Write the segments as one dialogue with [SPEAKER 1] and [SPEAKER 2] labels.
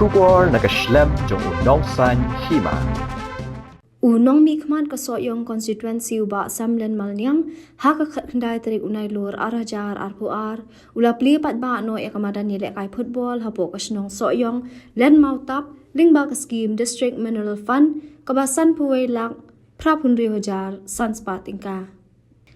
[SPEAKER 1] Shubor nakaslem jong unong san hima.
[SPEAKER 2] Unong mi khman ka soyong constituency uba samlen malnyang ha ka khandai tarik unai lur arajar arpuar ula pli pat ba no ekamadan ni lekai football hapo kasnong soyong len mautap lingba ka scheme district mineral fund kabasan puwei lak prapunri hojar sanspa tingka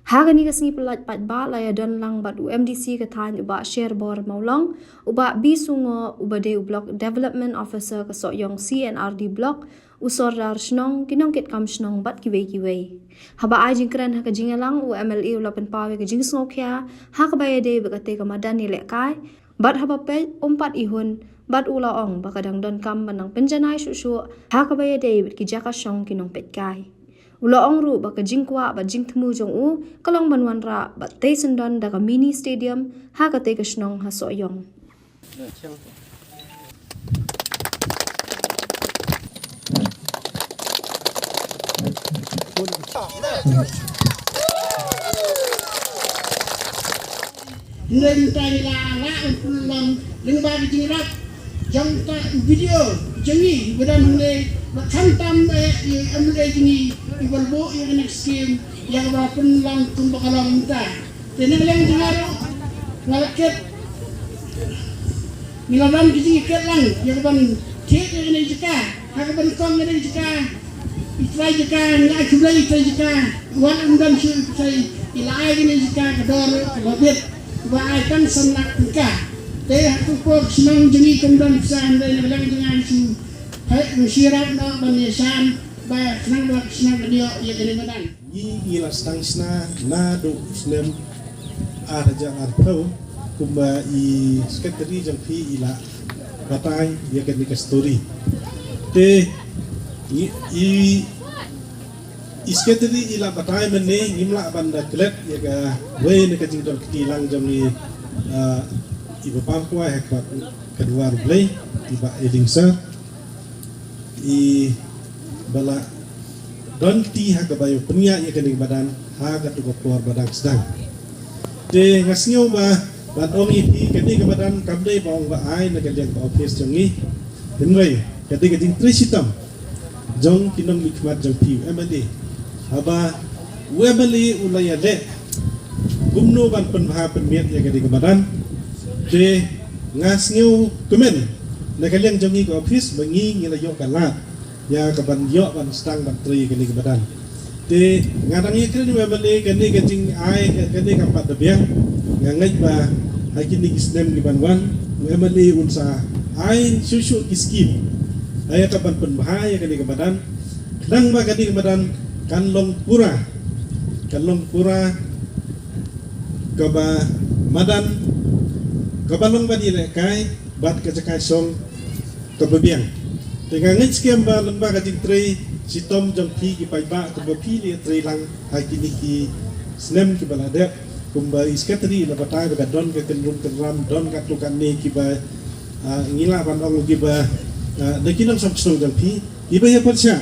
[SPEAKER 2] Hagani kasni pelat pat ba laya don lang bat UMDC kathan uba share bor maulong uba bisungo uba de block development officer kasoyong CNRD block usor dar snong kinongkit kam snong bat kiwei haba ajing kran ha kajingalang UMLE ulapan pawe kajing snokya ha kabaya de bakate kamadan ni lekai bat haba pe umpat ihun bat ulaong bakadang don kam manang penjanai susu ha kabaya de kijaka snong kinong pet kai Ulaong ru baka jingkwa ba jingtmu jong u kalong banwan ra ba Taysendon daga mini stadium ha ka te kasnong ha soyong.
[SPEAKER 3] Lên tay là lang lên ba cái gì đó trong ta video chẳng gì bữa hôm nay mà tham tam em đây gì iwan bo yang next game yang berapun lang tung bakalang minta tenang lang dengar ngalaket nilawan gigi ket lang yang ban cek yang ini jika hak ban kong ini jika itrai jika ngai kublai itrai jika wan undan sai ilai ini jika kador labet wa aikan sanak ka teh aku kok senang jengi kemudian bisa anda yang lang dengan su hai musyirat na banisan ba senang buat senang dia ya kene badan
[SPEAKER 4] yi ila stangsna na do snem arja artau kumba I sekretari jampi ila batai ya kene ka story te i sekretari ila batai menne ngimla banda klet ya ka we ne ka jingdol kilang jamni ibu pangkua hekpat kedua rublei tiba edingsa I bala donti ha kabayo punya ya kening badan ha ka tu keluar badan sedang de ngasnyo ba bat ong ipi kening badan kamdei bong ba ai na kalian ka office jongi denwei kati ka jing trisitam jong kinong mikmat jong pi emade haba wemeli ulaya de gumno ban penha penmiat ya kening badan de ngasnyo kemen na kalian jongi ka office bangi ngilayo kalat ya kaban yo ban stang ban tri kini kebadan te ngadang ikre ni mabali kini kajing ai kini kampat debiang ngangai ba hakini kisnem ni banwan mabali unsa ai susu kiskim ay kaban penbahaya kini kebadan nang ba kini kebadan kanlong pura kaba madan kabalong ba dilekai bat kacakai song kababiang dengan ngiskem ba lembah kajing tre si tom jong pi ki pai ba ko pi li tre lang hai kini ki snem ki balade kumba iskatri la batai ba don ke kenrum kenram don ka tu kan ne ki ba ngila ban ong ki ba de kinam som song jong pi ki ba ya persya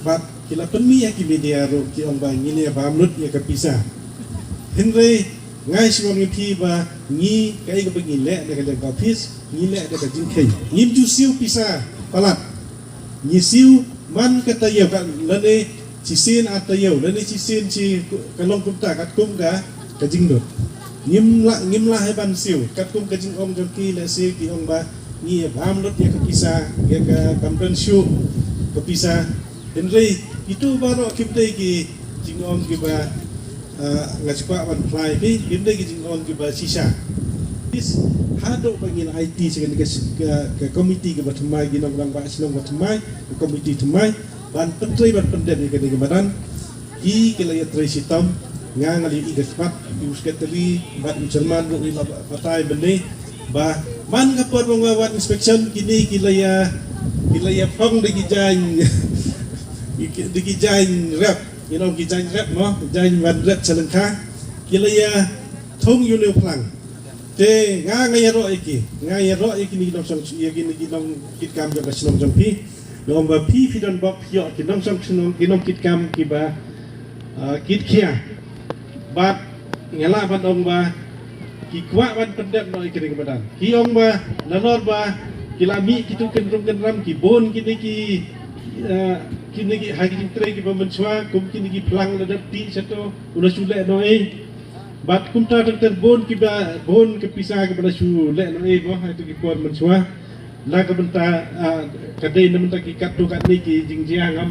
[SPEAKER 4] ba kila penmi ya ki media ro ki ong ba ngine ba mlut ya ka pisa henry ngai si wang pi ba ngi kai ka bengi le de ka office ngi le de ka jing kai ngim ju siu pisa palat ngi siu man ka tayew ka lane si sin atayew lane si sin si kalong kumta kat kum ka jing dot ngim la hai ban siu kat kum ka jing ong jong ki le si ki ong ba ngi bam lot ya ka pisa ya ka kampen shu ka pisa henry itu baru kibdai ki jing ong ki ba ngajpa ban fly pi ginde gi jing on ki ba sisa is hado bangin IT segan ke komiti ke batmai gi nong bang ba silong batmai ke komiti tmai ban pentri ban pendet ke di badan ki ke la tre sitam nga ngali i gaspat us ke teli bat Jerman ro ila patai bene ba man ka por wan inspection kini ki la ya phong de gi jain rap ki jain rap mo jain wan rap selengka kilaya thong yu leu plang te nga ro iki ni dong sang yaki ni dong kit kam jong kasnom jong pi dong ba pi don bok yo ki dong sang snom ki dong kit kam ki ba kit kia ba ngala ba dong ba ki kuat ban pendek noi kering badan ki ong ba nanor ba kilami kitu kenram ki bon kini ki kini ki hagi tre ki pemensua kum kini ki pelang ladap ti satu una sule noi bat kum ta bon ki ba bon ke pisah ke pada sule noi bo itu ki kuat mensua la ka benta kadai na menta ki kat tu kat ni ki jingjia ngam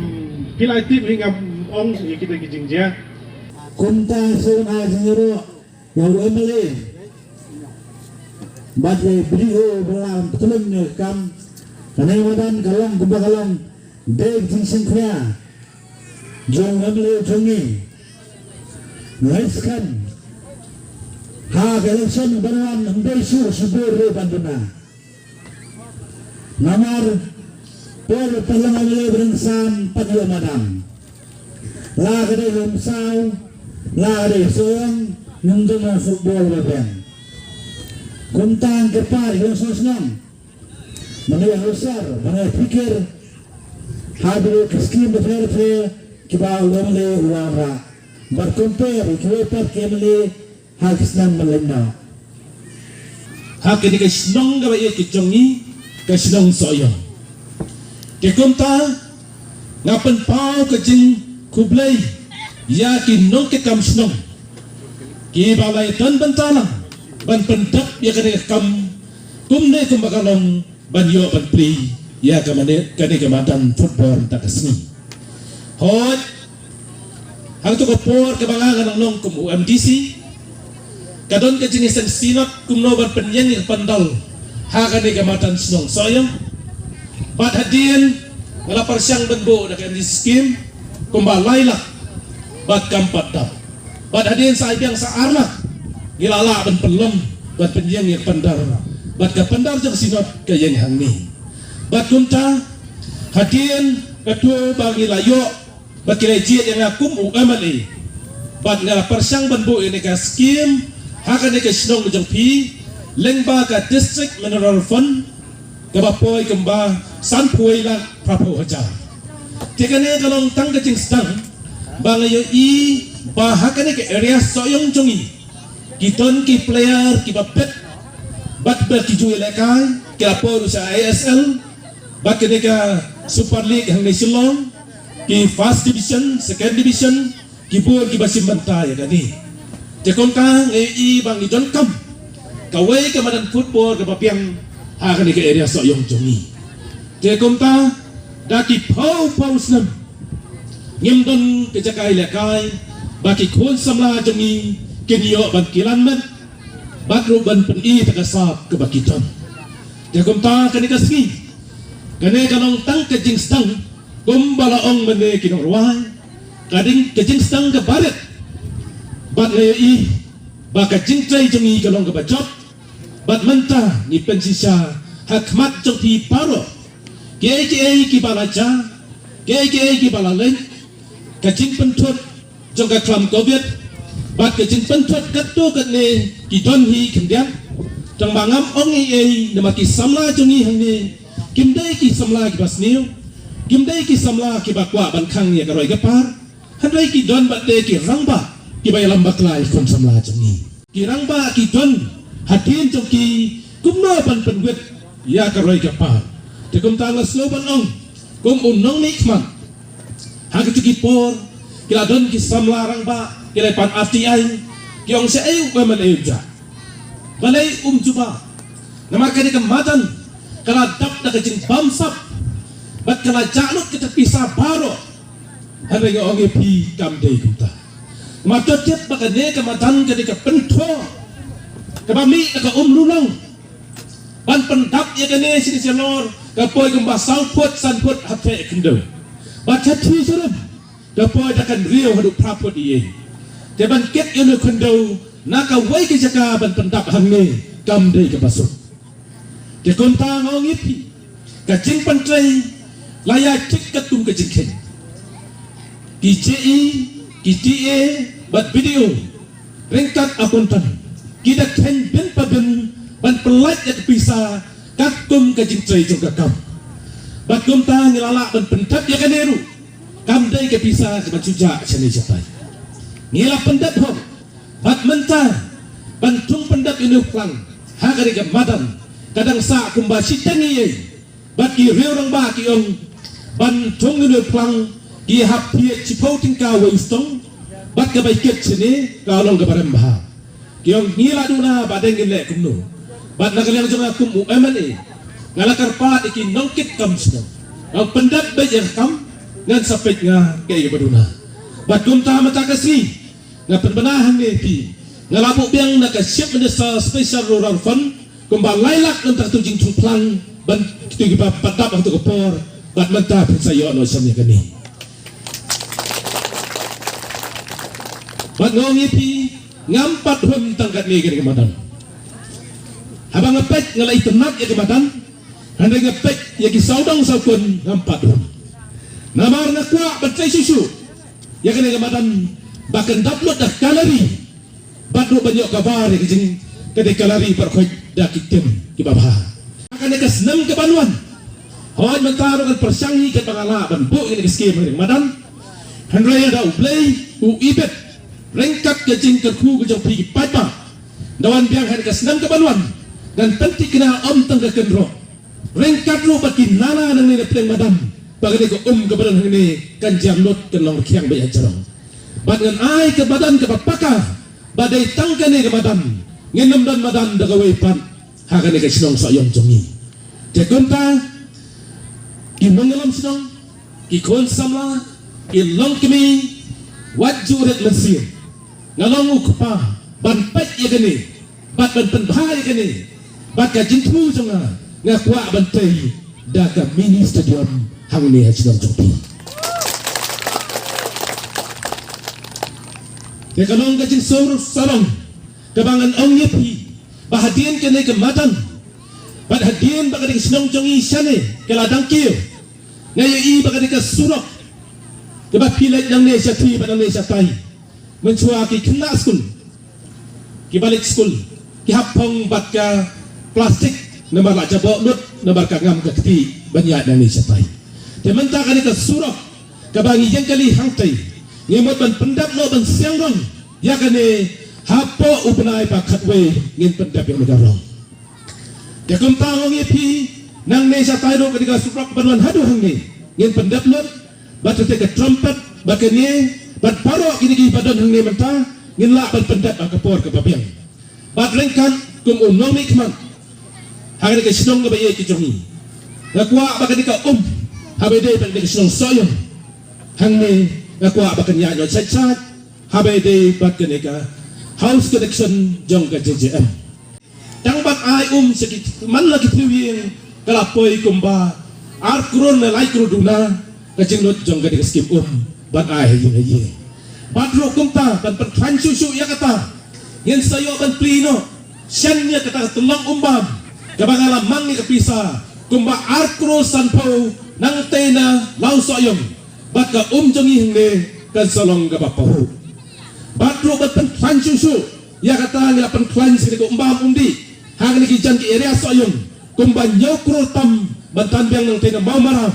[SPEAKER 4] pilai tip hingam ong ki kita ki jingjia
[SPEAKER 5] kum ta suna jero yang emele badai brio belam tulung ne kam kanai wadan galang gumba galang deg jingsin kya jong emele jongi naiskan ha election banan ndai sur subur re banduna namar por pelang emele berinsan padua madam la gede lumsau la gede soang nungdona football baben kuntang kepar yang sosnam mana yang besar mana pikir hadir keskim berfer kibau lemle ulara berkompar kueper kemle hakisnan melena hak ini kesnong gawe kecongi kesnong soyo kekunta ngapen pau kejing kublai yakin nong kekam snong ki balai ton bentala ban pendap ya kene kam kumne kumbakalong ban yo ban pri ya kamane kene kematan football tak kesni hot hang tu kopor ke bangangan nong kum UMDC kadon ke jinisan sinot kumno ban penyen yang pandal ha kene kematan snong soyong bat hadien ngala persyang benbo dak di skim kumbalai lah bat kampat dap bat hadien sa yang sa arlah gilala ban pelong bat penjeng yang pandar bat ka pandar jang sinot ka yang hang ni bat kunta hadien ketua bagi layo bat kireji yang akum UMLE bat ngala persang banbu ini ka skim hakan ka sinong jang pi lengba ka district mineral fund ka bapoi kemba sanpui la prapo haja tikane kalong tang ka jing stang bangayo i bahakan ka area soyong jongi kiton ki player ki bapet bat ber ki jual lekai ki lapor sa ASL bat ke ka Super League hang Silong ki first division second division ki bor ki basim banta ya kani te konta ngai bang idon kam kawai ke madan football ke bapiang ha kani ke area soyong jongi te konta da ki pau snam ngimdon ke jakai lekai baki khon samla jongi kenyo ban kilan man bakru ban peni takasap ke bakiton jakom ta kani kasgi kane kanong tang ke jingstang gumbala ong mene kinong ruai kading ke jingstang ke baret bat lei baka jingtrai jongi kanong ke bacot bat menta ni pensisa hakmat jong pi paro ke ki balaja ke ki balaleng kacing pentut jong ka klam covid bat kecing pentut katu katne ki don hi kendian tang bangam ongi ei namaki samla jongi hangni kimdai ki samla ki basniu kimdai ki samla ki bakwa ban khang ya karoi gapar handai ki don bat de ki rangba ki bay lambak lai kon samla jongi ki rangba ki don hatin jongi kumno ban penwet ya karoi gapar te kum tanga sloban ong kum unong nikman ha ki por kila don ki samla rangba kira pan RTI kiong sa ayu ba malayja balay juba nama kani kematan kala dap da kajing bamsap bat kala jaluk kita pisah baro hare ga onge pi kam dei kuta matot jet bakane kematan kani ka pentho kabami ka lulong ban pendap ya kani sini selor ka poi kemba salput sanput hate kendo bat hati surup ka poi dakan rio hadu prapot iye Teban ket yono kondo naka wai ke jaka ban pendap hangne kam dei ke basuk ke konta ngongipi ka jing pantrai laya tik katung ke jingken ki CI ki TA bat video ringkat akuntan kita ken ben paben ban pelat ya kepisa katum ke jingtrai jong kam bat konta ngilala ban pendap ya kaneru kam dei ke pisa ke bacuja chane japai ngila pendat ho bat mentah bantung pendak inu klang hakari ke madan kadang sa kumba sitangi ye bat ki reurang ba ki ong bantung inu klang ki hap pie cipau tingka wistong bat ka baiket sini ka long ka barembah ki ong ngila duna badeng le kumno bat nakaliang jong akum UMNE ngalakar pa iki nongkit kam sino ang pendak ba yang kam ngan sapit nga kay baduna bat kumta mata kasri nga penbenahan ni pi ngalabu biang nakasiap menesa special rural fund kumba lailak untuk tujing tuplang ban kitu gipa padap untuk kepor bat menta sayo no samnya kani bat ngongi pi ngampat hum tangkat ni kini kemadan habang ngepek ngalai tenak ya kemadan handai ngepek ya ki saudang saukun ngampat hum namar nakwa bancai susu ya kini kemadan bahkan daplut dah kalori batu banyak kabar yang jeng ketika lari perkhoi dah kitim ki babah akan ke senam ke banuan hoi mentaro kan persangi ke pangalaban bu ini skim ring madan handrai da ublei u ibet rengkat ke jeng ke ku ke jong pi paipa dawan biang han ke senam ke banuan dan penting kena tang ke kendro rengkat lu baki nana nang ni pleng madan bagani ko ke badan ni kan jamnot ke long kiang bayar jarong badan ai ke badan ke papaka badai tangkane ke badan ngenem dan badan dagawai pan hakane ke sinong sayong jongi te konta ki mengelam sinong ki kon samla ki long kemi wajuret mesir ngalong ukpa ban pet ye gani bat ban pen bahaya gani bat ka jintu jonga ngakwa bantai daga mini stadium hangni ha sinong jongi ke kalong ka jing sarong kebangan ong yepi bahadian kene ke madan bad hadian bagadi sinong jongi sane ke ladang kiyo ngayo i bagadi ka surok ke ba pilet yang ne syati badang ne syatai mencua ki kena skul ki balik skul ki hapong bat ka plastik nomor la jabok lut nomor ka ngam ka keti banyak dan ne syatai te menta ka surok ke bangi yang kali hangtai ngemot ban pendap no ban siangrong ya kane hapo upenai pakat we ngin pendap yang negarong ya kumpang ngi nang ne sa tayo ketika suprak banuan hadu hangni ngin pendap lot batu te ke trumpet bakane bat paro kini ki badan hangni menta ngin la ban pendap akapor ke babiang bat lengkan kum unomi kman hangni ke sinong ngabaye ki jongi ngakwa bakane ka habede ban ke sinong soyong hangni ngakwa bakan nyanyo sat habede bakan eka house connection jong ka JJM tang bat ai sekit man lagi tuwing kalapoy kumba arkron na laikro duna ka jinglot jong ka skim bat ai yun ye batro kumta ban pan susu ya kata yen sayo ban plino sianya kata tulong umbam kabangala mangi kapisa kumba arkro sanpo nang tena lau soyong baka jongi hingne kan salong ga bapahu batro batan fansusu ya kata ngila pen klan sini ko umbam undi hang ni kijan ki area soyong kumba nyokro tam bantan biang nang tena mau maram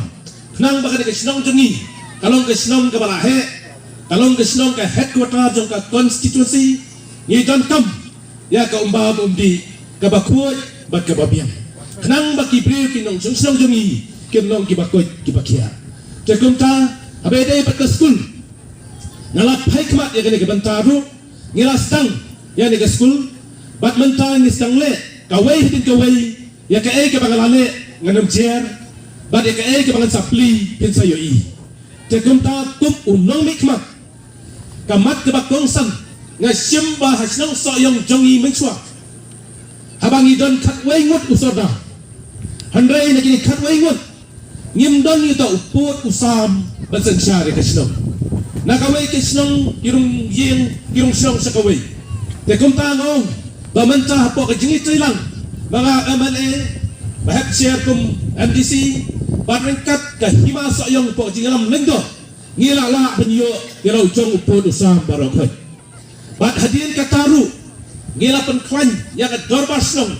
[SPEAKER 5] nang baka ni sinong jongi kalong ke sinong ka balahe kalong ke sinong ka headquarter jong ka constituency ni jan kam ya ka umbam undi ka bakuy bat ka babiang nang baki bri kinong sinong jongi kinong ki bakoy ki bakia tekumta abede pat ke skul ngalap hikmat ya kene ke bantaru ngilas tang ya ni ke skul bat mentang ni stang le kawai hitin kawai ya ke ke bangalale nganam chair bat ya ke bangan sapli pin sayo i te kumta kum unong hikmat kamat ke bakongsan nga simba hasnong soyong jongi menchua habangi don katwai ngut usoda handrai na kini katwai ngut ngimdon ito uput usam bansan syari kasnong nakaway kasnong kirong ying kirong syong sa kaway te kumtangong bamanta po kajingit lang mga MLA bahag share kum MDC barengkat kahima sayong po jingalam lengdo ngilala banyo kiraw jong uput usam barokoy bat hadian kataru ngilapan klan ya ka dorbasnong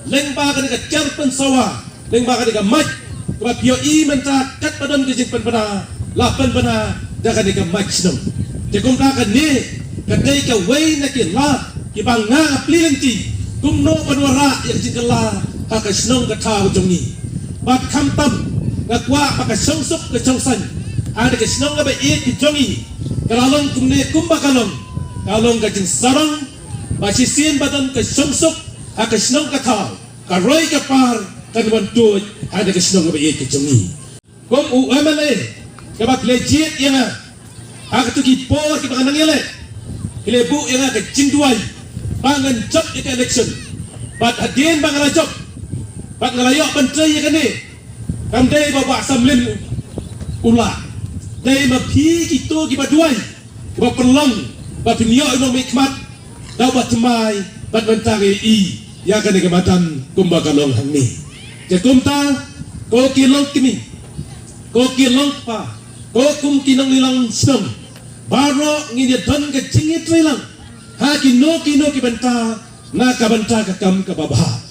[SPEAKER 5] lengba ka ka charpen sawa lengba ka maj Kebab yo i menta kat badan kejik penpena lapan bena dakan ika maj senong. Tekum kakan ni kadai ka way na ki la kibang nga apilenti kumno panwara yang jingkala haka snong ka tao jongi bat kamtam ngakwa paka songsuk ke songsan ada ke snong ba e ki jongi kalalong kumne kumbakalong kalong ka jing sarang basisin badan ke songsuk haka snong ka tao karoy ka par kan wantuj ada ke snong ba e ki jongi kom u amale kabak legit yang haka tu ki por ki panganang yele kilebu yang ka jingduai bangan job ke election bat hadin bangan job bat ngalayok menteri yang ni kamdai bawa samlin ula dai ma phi gitu ki baduai ba perlong ba pinyo no mikmat da ba temai bat mentari i ya kan ke badan kumba kalong hang ni je kumta ko kilong kimi ko kilong pa ko kum kinong nilang snong baro ngini don ke cingit rilang ha kino ki benta na ka benta ka kam ka babha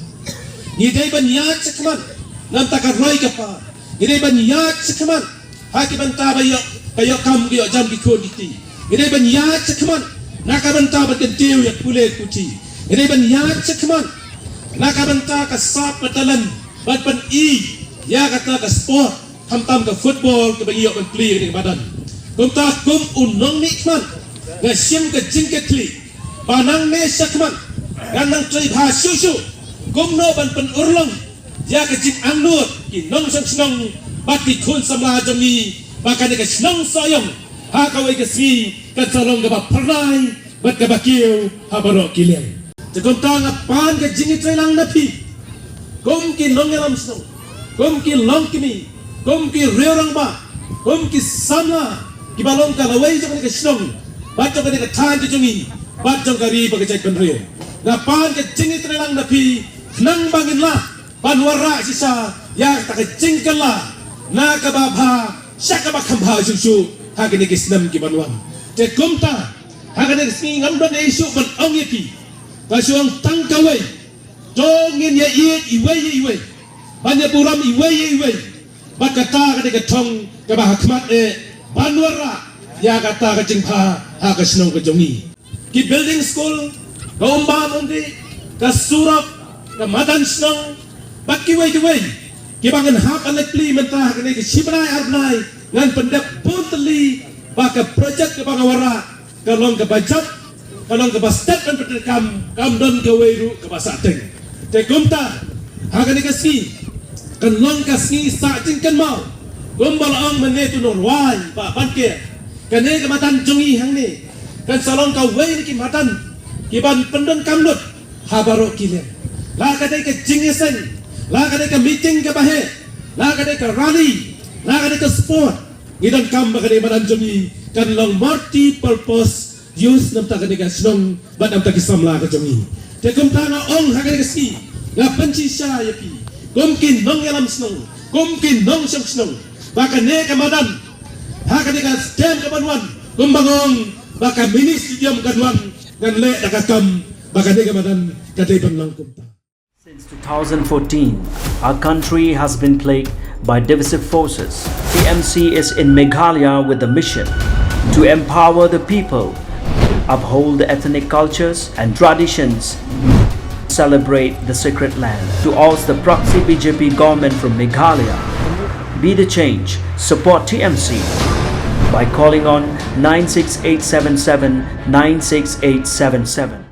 [SPEAKER 5] ni dai ban ya chakman nam ta ka roi ka pa ni dai ban ya chakman ha ki benta ba yo kayo kam ki yo jam ki ko diti ni dai ban ya chakman na ka benta ba ken tiu ya kule kuti ni dai ban ya chakman na ka benta ka sap patalan bat pan i ya kata ka sport tam ka football ke bagi yo ban play ni badan kum ta kum unong nikman ga sim ka jing ke kli panang ne sakman dan nang trai bha susu gomno ban pen urlong ya ke jing anur ki nong sang snong bati khun samla jami bakane ke snong soyong ha ka wei ke si ka salong ga ba pranai bat ka bakiu ha baro kileng jegom ta ngapan ke jing trai lang na pi gom ki nong lam snong gom ki long kimi gom ki reorang ba gom ki samla ki balong ka lawai jong ke snong bat ka ke than ke jongi bat jong kari ba ke jai kan reo na pan ke jingi trelang na pi nang bangin la panwara sisa ya ta ke jingkan la na ka ba bha saka ba khamba susu ha ke ni ke snam ki banwan te kumta ha ke ni sing ngam ban isu ban ong ye pi ka suang tang ka wei jongin ye iwe ban ye buram iwe ba ka ta ke thong ka ba khmat e panwara ya ka ta ke jingpha ha ke snong ke jongi ki building school Gomba mundi kasurap ka madan snong baki wei ki bangan hak anak pli mentah kene ki sibnai arnai ngan pendak puntli baka project ke bangawara kalong ke bajat kalong ke bastat kan petekam kamdon ke weiru ke basateng te kumta hakane ke ski kalong ka ski sa jingkan mau gombal ang menetu norwai ba banke kene ke matan jongi hang ni kan salong ka wei ki matan kiban pendon kamlut habaro kilem la kadai ke jingesen la kadai ke meeting ke bahe la kadai ke rally la kadai ke sport idan kam bakadai badan jongi kan long multi purpose use nam ta kadai ke snong badam ta kisam la ke jongi te kum ta na ong hakadai ke ski la panci sha yapi kumkin nong yalam snong kumkin nong shong snong bakane ke madan hakadai ke stem ke banwan kumbangong baka mini stadium kanwan
[SPEAKER 6] Since 2014, our country has been plagued by divisive forces. TMC is in Meghalaya with the mission to empower the people, uphold the ethnic cultures and traditions, celebrate the sacred land. To oust the proxy BJP government from Meghalaya, be the change, support TMC by calling on 96877 96877.